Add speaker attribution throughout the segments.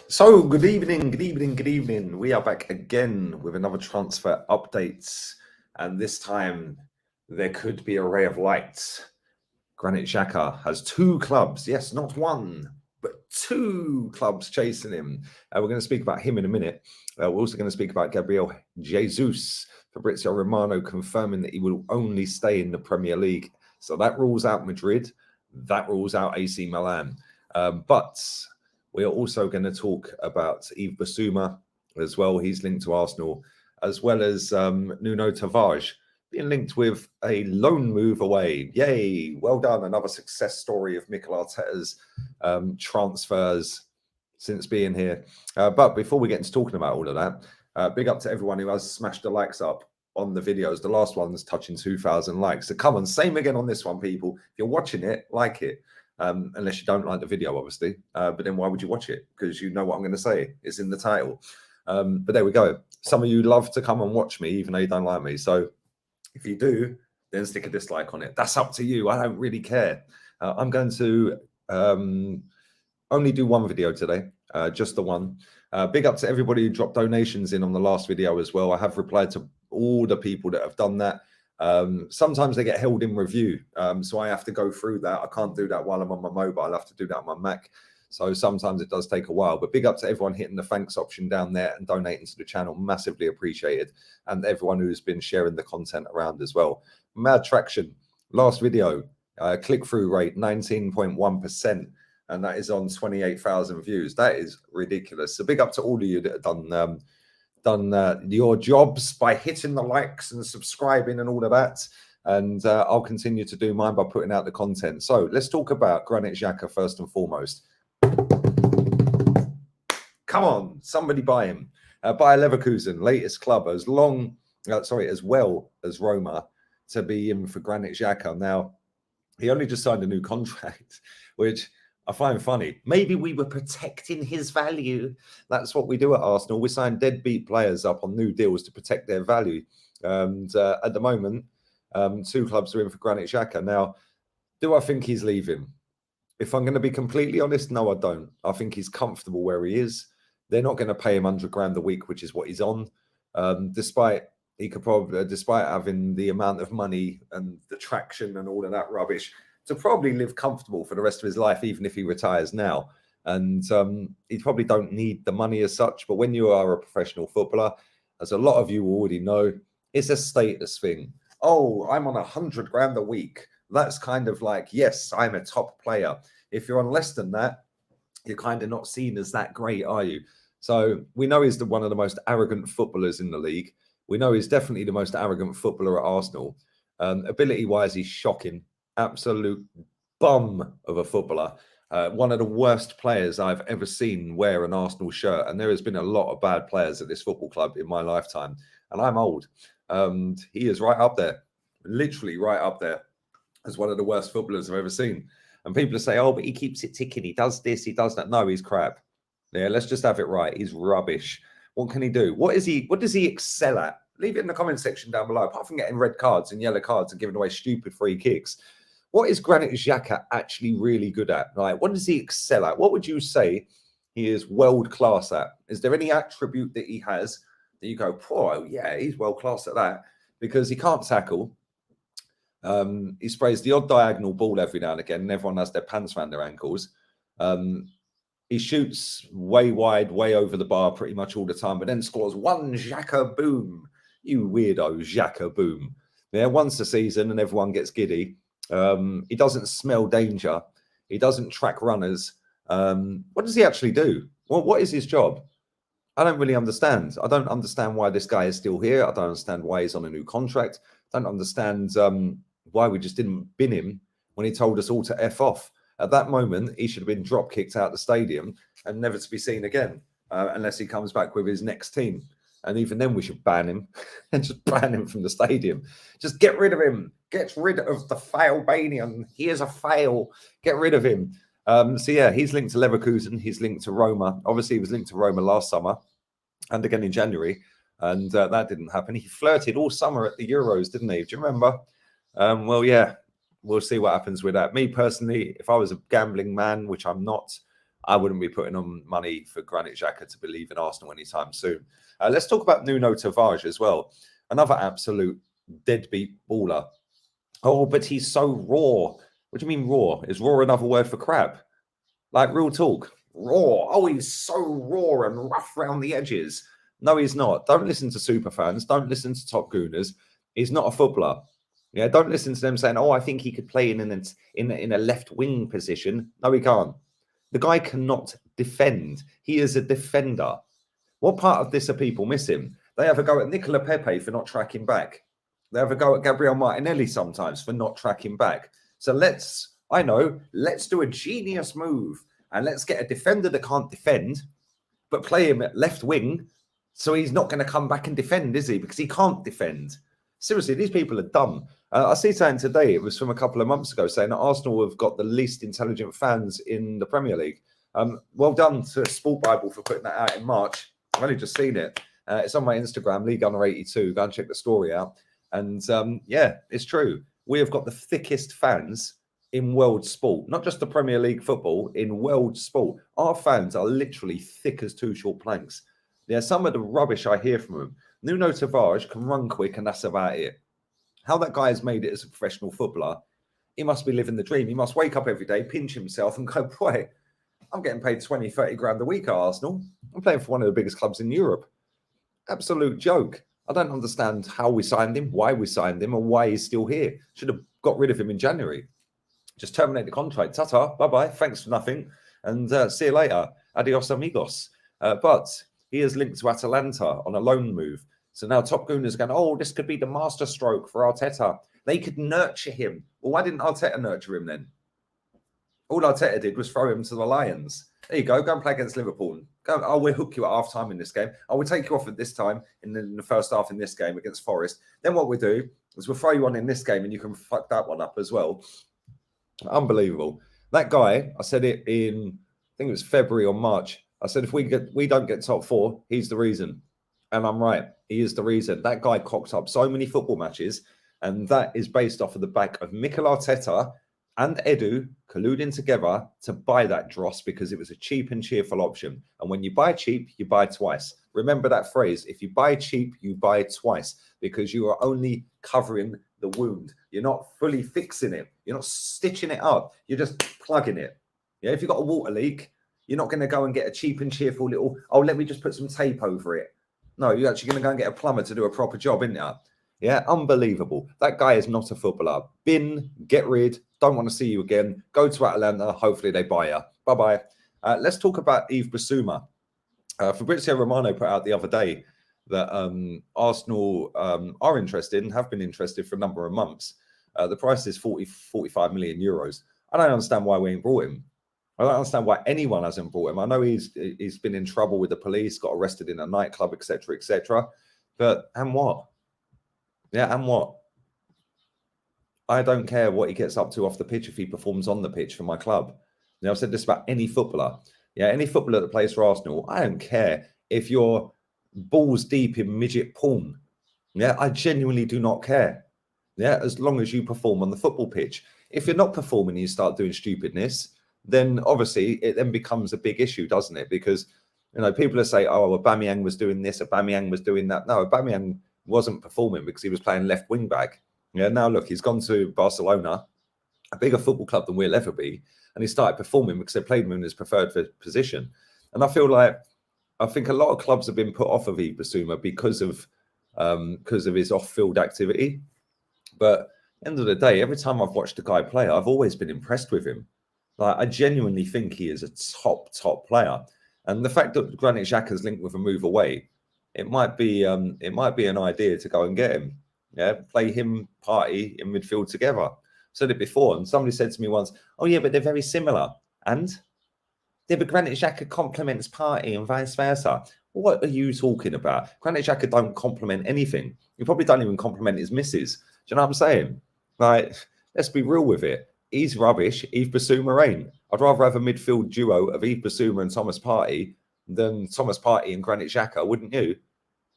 Speaker 1: So, good evening, good evening, good evening. We are back again with another transfer updates, and this time there could be a ray of light. Granit Xhaka has two clubs, yes, not one, but two clubs chasing him. We're going to speak about him in a minute. We're also going to speak about Gabriel Jesus. Fabrizio Romano confirming that he will only stay in the Premier League. So that rules out Madrid, that rules out AC Milan. But we are also going to talk about Yves Bissouma as well. He's linked to Arsenal, as well as Nuno Tavares being linked with a loan move away. Yay! Well done. Another success story of Mikel Arteta's transfers since being here. But before we get into talking about all of that, big up to everyone who has smashed the likes up on the videos. The last one's touching 2,000 likes. So come on, same again on this one, people. If you're watching it, like it. Unless you don't like the video, obviously. But then why would you watch it? Because you know what I'm going to say. It's in the title. But there we go. Some of you love to come and watch me, even though you don't like me. So if you do, then stick a dislike on it. That's up to you. I don't really care. I'm going to only do one video today, just the one. Big up to everybody who dropped donations in on the last video as well. I have replied to all the people that have done that. Sometimes they get held in review, so I have to go through that. I can't do that while I'm on my mobile. I have to do that on my Mac. So sometimes it does take a while, but big up to everyone hitting the thanks option down there and donating to the channel. Massively appreciated. And everyone who's been sharing the content around as well. Mad traction. Last video, click-through rate 19.1%. And that is on 28,000 views. That is ridiculous. So big up to all of you that have done your jobs by hitting the likes and subscribing and all of that. And I'll continue to do mine by putting out the content. So let's talk about Granit Xhaka first and foremost. Come on, somebody buy him. Bayer Leverkusen, latest club, as well as Roma, to be in for Granit Xhaka. Now, he only just signed a new contract, which I find funny. Maybe we were protecting his value. That's what we do at Arsenal. We sign deadbeat players up on new deals to protect their value. And at the moment, two clubs are in for Granit Xhaka. Now, do I think he's leaving? If I'm going to be completely honest, no, I don't. I think he's comfortable where he is. They're not going to pay him 100 grand a week, which is what he's on. Despite having the amount of money and the traction and all of that rubbish, to probably live comfortable for the rest of his life, even if he retires now. And he probably don't need the money as such. But when you are a professional footballer, as a lot of you already know, it's a status thing. Oh, I'm on 100 grand a week. That's kind of like, yes, I'm a top player. If you're on less than that, you're kind of not seen as that great, are you? So we know he's one of the most arrogant footballers in the league. We know he's definitely the most arrogant footballer at Arsenal. Ability-wise, he's shocking. Absolute bum of a footballer. One of the worst players I've ever seen wear an Arsenal shirt. And there has been a lot of bad players at this football club in my lifetime. And I'm old. And he is right up there, literally right up there as one of the worst footballers I've ever seen. And people say, oh, but he keeps it ticking. He does this, he does that. No, he's crap. Yeah, let's just have it right. He's rubbish. What can he do? What does he excel at? Leave it in the comment section down below. Apart from getting red cards and yellow cards and giving away stupid free kicks, what is Granit Xhaka actually really good at? Like, what does he excel at? What would you say he is world class at? Is there any attribute that he has that you go, oh, yeah, he's world class at that? Because he can't tackle. He sprays the odd diagonal ball every now and again, and everyone has their pants around their ankles. He shoots way wide, way over the bar pretty much all the time, but then scores one Xhaka boom. You weirdo, Xhaka boom. Yeah, once a season and everyone gets giddy. He doesn't smell danger. He doesn't track runners. What does he actually do? Well, what is his job? I don't really understand. I don't understand why this guy is still here. I don't understand why he's on a new contract. I don't understand why we just didn't bin him when he told us all to F off. At that moment, he should have been drop kicked out of the stadium and never to be seen again, unless he comes back with his next team. And even then, we should ban him and just ban him from the stadium. Just get rid of him. Get rid of the fail-banian. He is a fail. Get rid of him. So, yeah, he's linked to Leverkusen. He's linked to Roma. Obviously, he was linked to Roma last summer and again in January. And that didn't happen. He flirted all summer at the Euros, didn't he? Do you remember? Well, yeah, we'll see what happens with that. Me personally, if I was a gambling man, which I'm not, I wouldn't be putting on money for Granit Xhaka to be leaving Arsenal anytime soon. Let's talk about Nuno Tavares as well. Another absolute deadbeat baller. Oh, but he's so raw. What do you mean raw? Is raw another word for crap? Like real talk. Raw. Oh, he's so raw and rough around the edges. No, he's not. Don't listen to super fans. Don't listen to top gooners. He's not a footballer. Yeah, don't listen to them saying, "Oh, I think he could play in a left wing position." No, he can't. The guy cannot defend. He is a defender. What part of this are people missing? They have a go at Nicola Pepe for not tracking back. They have a go at Gabriel Martinelli sometimes for not tracking back. So let's do a genius move and let's get a defender that can't defend, but play him at left wing. So he's not going to come back and defend, is he? Because he can't defend. Seriously, these people are dumb. I see something today, it was from a couple of months ago, saying that Arsenal have got the least intelligent fans in the Premier League. Well done to Sport Bible for putting that out in March. I've only just seen it. It's on my Instagram, League Under 82. Go and check the story out. And yeah, it's true. We have got the thickest fans in world sport, not just the Premier League football, in world sport. Our fans are literally thick as two short planks. Yeah, some of the rubbish I hear from them. Nuno Tavares can run quick and that's about it. How that guy has made it as a professional footballer, he must be living the dream. He must wake up every day, pinch himself and go, boy, I'm getting paid 20, 30 grand a week at Arsenal. I'm playing for one of the biggest clubs in Europe. Absolute joke. I don't understand how we signed him, why we signed him, and why he's still here. Should have got rid of him in January. Just terminate the contract. Ta-ta, bye-bye, thanks for nothing, and see you later. Adios, amigos. But he is linked to Atalanta on a loan move. So now Top Gooners are going, oh, this could be the master stroke for Arteta. They could nurture him. Well, why didn't Arteta nurture him then? All Arteta did was throw him to the Lions. There you go and play against Liverpool. Go, oh, we'll hook you at half-time in this game. Oh, we'll take you off at this time in the first half in this game against Forest. Then what we do is we'll throw you on in this game and you can fuck that one up as well. Unbelievable. That guy, I said it in, I think it was February or March. I said, if we don't get top four, he's the reason. And I'm right. He is the reason. That guy cocked up so many football matches. And that is based off of the back of Mikel Arteta and Edu colluding together to buy that dross because it was a cheap and cheerful option. And when you buy cheap, you buy twice. Remember that phrase. If you buy cheap, you buy twice because you are only covering the wound. You're not fully fixing it. You're not stitching it up. You're just plugging it. Yeah, if you've got a water leak, you're not going to go and get a cheap and cheerful little, oh, let me just put some tape over it. No, you're actually going to go and get a plumber to do a proper job, isn't it? Yeah, unbelievable. That guy is not a footballer. Bin, get rid, don't want to see you again. Go to Atalanta. Hopefully they buy you. Bye-bye. Let's talk about Yves Bissouma. Fabrizio Romano put out the other day that Arsenal are interested and have been interested for a number of months. The price is 45 million euros. I don't understand why we ain't brought him. I don't understand why anyone hasn't brought him. I know he's been in trouble with the police, got arrested in a nightclub, etc., etc. But and what? Yeah, and what? I don't care what he gets up to off the pitch if he performs on the pitch for my club. Now, I've said this about any footballer. Yeah, any footballer that plays for Arsenal, I don't care if you're balls deep in midget porn. Yeah, I genuinely do not care. Yeah, as long as you perform on the football pitch. If you're not performing and you start doing stupidness, then obviously it then becomes a big issue, doesn't it? Because, you know, people are saying, oh, Aubameyang was doing this, Aubameyang was doing that. No, Aubameyang wasn't performing because he was playing left wing back. Yeah, now look, he's gone to Barcelona, a bigger football club than we'll ever be, and he started performing because they played him in his preferred position. And I think a lot of clubs have been put off of Yves Bissouma because of his off-field activity. But at the end of the day, every time I've watched a guy play, I've always been impressed with him. Like, I genuinely think he is a top player. And the fact that Granit Xhaka's linked with a move away, it might be an idea to go and get him. Yeah, play him, Party in midfield together. I said it before, and somebody said to me once, "Oh yeah, but they're very similar." And yeah, but Granit Xhaka complements Party and vice versa. What are you talking about? Granit Xhaka don't complement anything. You probably don't even compliment his misses. Do you know what I'm saying? Like, let's be real with it. He's rubbish. Yves Bissouma ain't. I'd rather have a midfield duo of Yves Bissouma and Thomas Partey than Thomas Partey and Granit Xhaka, wouldn't you?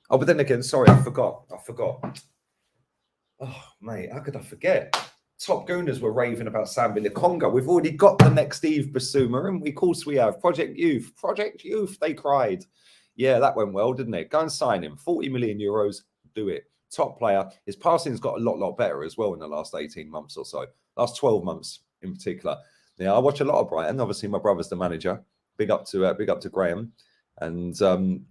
Speaker 1: Oh, but then again, sorry, I forgot. Oh, mate, how could I forget? Top Gooners were raving about Sambi Lukonga. We've already got the next Yves Bissouma, and of course we have. Project Youth, they cried. Yeah, that went well, didn't it? Go and sign him. 40 million euros, do it. Top player. His passing's got a lot better as well in the last 18 months or so. Last 12 months in particular. Yeah, I watch a lot of Brighton. Obviously, my brother's the manager. Big up to Graham. And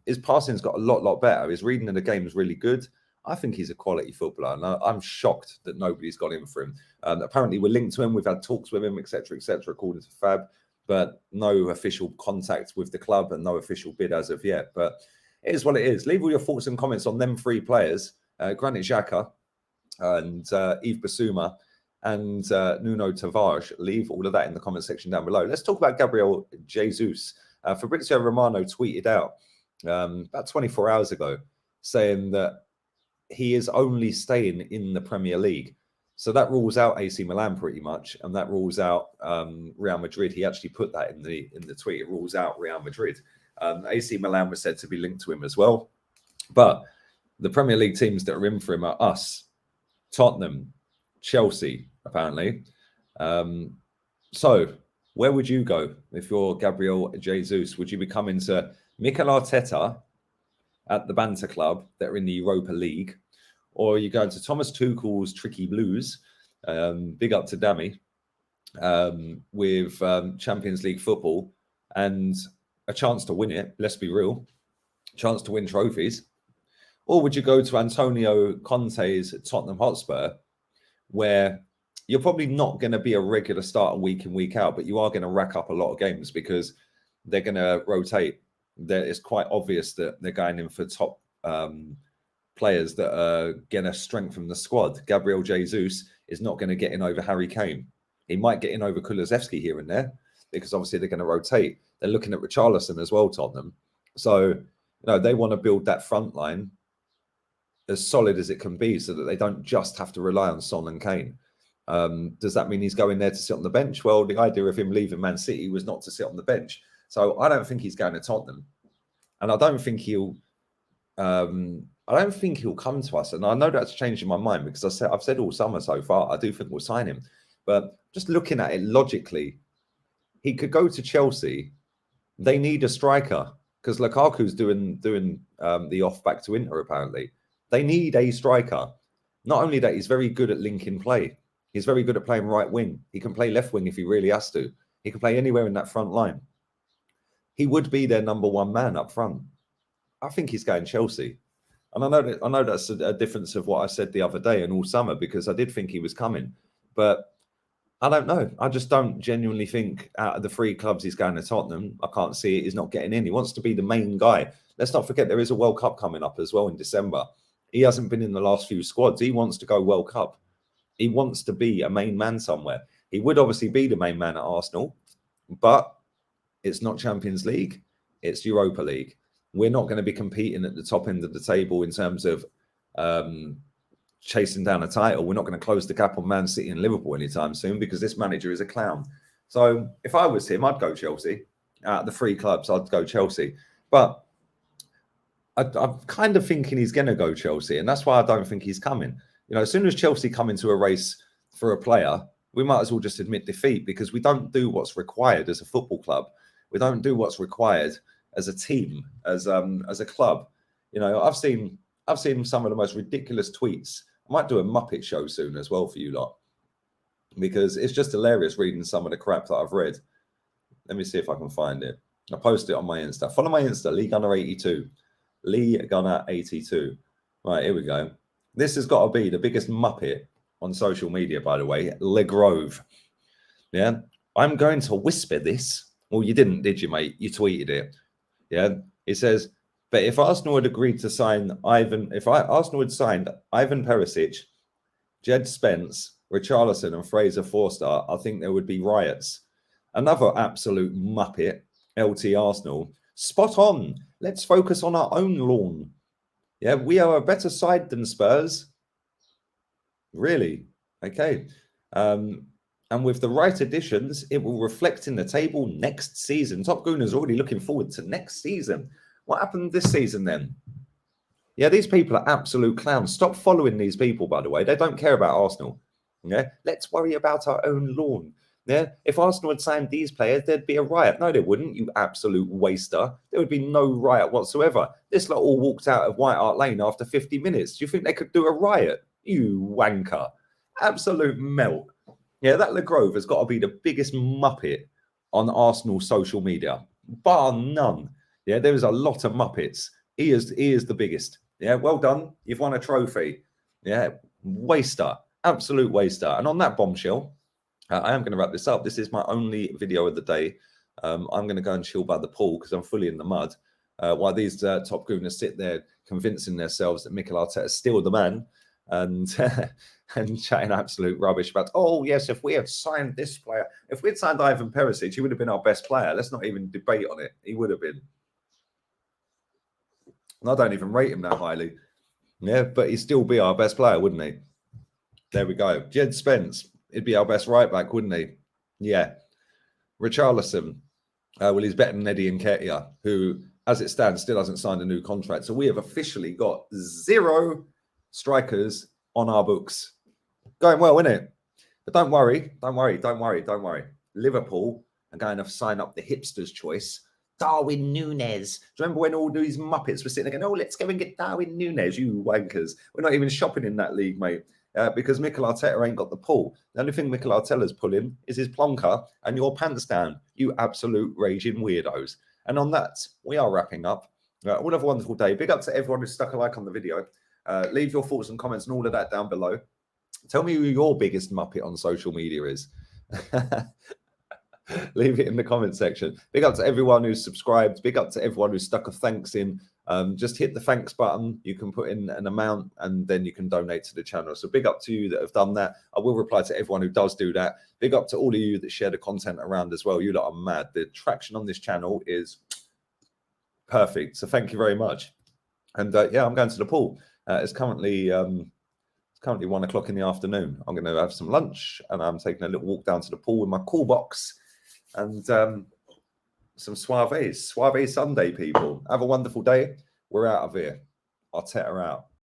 Speaker 1: his passing's got a lot better. His reading of the game is really good. I think he's a quality footballer, and I'm shocked that nobody's got in for him. Apparently, we're linked to him. We've had talks with him, etc., according to Fab, but no official contact with the club and no official bid as of yet. But it is what it is. Leave all your thoughts and comments on them three players, Granit Xhaka and Yves Bissouma and Nuno Tavares. Leave all of that in the comment section down below. Let's talk about Gabriel Jesus. Fabrizio Romano tweeted out about 24 hours ago saying that he is only staying in the Premier League. So that rules out AC Milan pretty much, and that rules out Real Madrid. He actually put that in the tweet. It rules out Real Madrid. AC Milan was said to be linked to him as well. But the Premier League teams that are in for him are us, Tottenham, Chelsea, apparently. So where would you go if you're Gabriel Jesus? Would you be coming to Mikel Arteta at the Banter Club that are in the Europa League, or are you going to Thomas Tuchel's Tricky Blues, big up to Dammy, with Champions League football and a chance to win it, let's be real, chance to win trophies? Or would you go to Antonio Conte's Tottenham Hotspur, where you're probably not going to be a regular starter week in, week out, but you are going to rack up a lot of games because they're going to rotate? It's quite obvious that they're going in for top players that are going to strengthen the squad. Gabriel Jesus is not going to get in over Harry Kane. He might get in over Kulusevski here and there because obviously they're going to rotate. They're looking at Richarlison as well, Tottenham. So, they want to build that front line as solid as it can be so that they don't just have to rely on Son and Kane. Does that mean he's going there to sit on the bench? Well, the idea of him leaving Man City was not to sit on the bench. So I don't think he's going to Tottenham, and I don't think he'll come to us. And I know that's changing my mind because I've said all summer so far I do think we'll sign him. But just looking at it logically, he could go to Chelsea. They need a striker because Lukaku's doing the off back to Inter apparently. They need a striker. Not only that, he's very good at linking play. He's very good at playing right wing. He can play left wing if he really has to. He can play anywhere in that front line. He would be their number one man up front. I think he's going Chelsea. And I know that's a difference of what I said the other day and all summer because I did think he was coming. But I don't know. I just don't genuinely think out of the three clubs he's going to Tottenham. I can't see it. He's not getting in. He wants to be the main guy. Let's not forget there is a World Cup coming up as well in December. He hasn't been in the last few squads. He wants to go World Cup. He wants to be a main man somewhere. He would obviously be the main man at Arsenal, but it's not Champions League. It's Europa League. We're not going to be competing at the top end of the table in terms of chasing down a title. We're not going to close the gap on Man City and Liverpool anytime soon because this manager is a clown. So if I was him, I'd go Chelsea. Out of the three clubs, I'd go Chelsea. But I'm kind of thinking he's going to go Chelsea, and that's why I don't think he's coming. As soon as Chelsea come into a race for a player, we might as well just admit defeat because we don't do what's required as a football club. We don't do what's required as a team, as a club. I've seen some of the most ridiculous tweets. I might do a Muppet show soon as well for you lot because it's just hilarious reading some of the crap that I've read. Let me see if I can find it. I posted it on my Insta. Follow my Insta, Lee Gunner 82. Lee Gunner 82. Right, here we go. This has got to be the biggest Muppet on social media, by the way. Le Grove. Yeah. I'm going to whisper this. Well, you didn't, did you, mate? You tweeted it. Yeah. It says, but if Arsenal had agreed to sign Arsenal had signed Ivan Perisic, Jed Spence, Richarlison and Fraser Forster, I think there would be riots. Another absolute Muppet, LT Arsenal. Spot on. Let's focus on our own lawn. Yeah, we are a better side than Spurs. Really? Okay. And with the right additions, it will reflect in the table next season. Top Gooner's already looking forward to next season. What happened this season then? Yeah, these people are absolute clowns. Stop following these people, by the way. They don't care about Arsenal. Yeah, let's worry about our own lawn. Yeah, if Arsenal had signed these players, there'd be a riot. No, there wouldn't, you absolute waster. There would be no riot whatsoever. This lot all walked out of White Hart Lane after 50 minutes. Do you think they could do a riot? You wanker. Absolute melt. Yeah, that Le Grove has got to be the biggest muppet on Arsenal social media, bar none. Yeah, there is a lot of muppets. He is the biggest. Yeah, well done. You've won a trophy. Yeah, waster. Absolute waster. And on that bombshell, I am going to wrap this up. This is my only video of the day. I'm going to go and chill by the pool because I'm fully in the mud. While these top gooners sit there convincing themselves that Mikel Arteta is still the man and and chatting absolute rubbish about, oh, yes, if we had signed this player, if we'd signed Ivan Perisic, he would have been our best player. Let's not even debate on it. He would have been. And I don't even rate him that highly. Yeah, but he'd still be our best player, wouldn't he? There we go. Jed Spence, he'd be our best right back, wouldn't he? Yeah. Richarlison, well, he's better than Eddie Nketiah, who, as it stands, still hasn't signed a new contract. So we have officially got 0 strikers on our books. Going well, isn't it? But don't worry. Liverpool are going to sign up the hipster's choice, Darwin Núñez. Do you remember when all these muppets were sitting there going, oh, let's go and get Darwin Núñez, you wankers. We're not even shopping in that league, mate, because Mikel Arteta ain't got the pull. The only thing Mikel Arteta's pulling is his plonker and your pants down, you absolute raging weirdos. And on that, we are wrapping up. All have a wonderful day. Big up to everyone who stuck a like on the video. Leave your thoughts and comments and all of that down below. Tell me who your biggest muppet on social media is. Leave it in the comment section. Big up to everyone who's subscribed. Big up to everyone who's stuck a thanks in. Just hit the thanks button. You can put in an amount and then you can donate to the channel. So big up to you that have done that. I will reply to everyone who does do that. Big up to all of you that share the content around as well. You lot are mad. The traction on this channel is perfect. So thank you very much. And yeah, I'm going to the pool. It's currently 1 o'clock in the afternoon. I'm going to have some lunch and I'm taking a little walk down to the pool with my cool box and some Suave Sunday, people. Have a wonderful day. We're out of here. Arteta out.